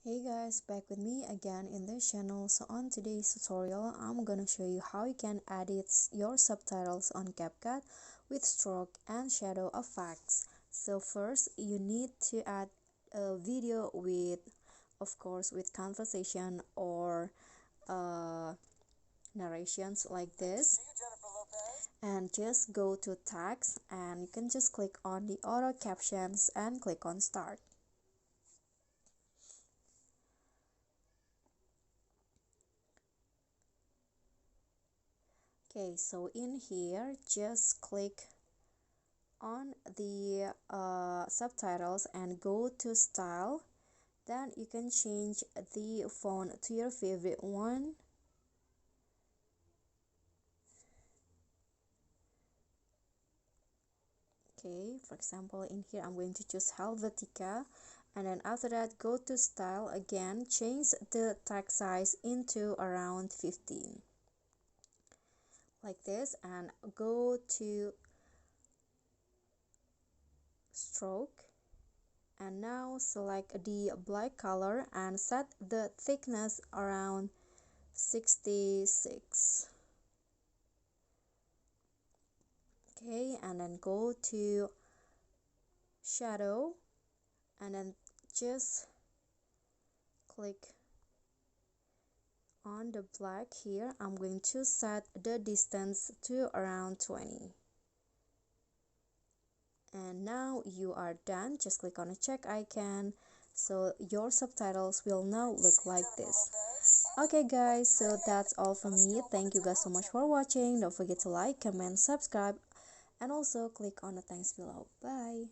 Hey guys, back with me again in this channel. So on today's tutorial, I'm gonna show you how you can edit your subtitles on CapCut with stroke and shadow effects. So first, you need to add a video with, of course, with conversation or narrations like this. And just go to text and you can just click on the auto captions and click on start. Okay, so in here just click on the subtitles and go to style. Then you can change the font to your favorite one. Okay, for example, in here I'm going to choose Helvetica, and then after that go to style again, change the text size into around 15 like this, and go to stroke, and now select the black color and set the thickness around 66. Okay, and then go to shadow and then just click on the black here. I'm going to set the distance to around 20. And now you are done. Just click on a check icon, so your subtitles will now look like this. Okay guys, so that's all from me. Thank you guys so much for watching. Don't forget to like, comment, subscribe, and also click on the thanks below. Bye.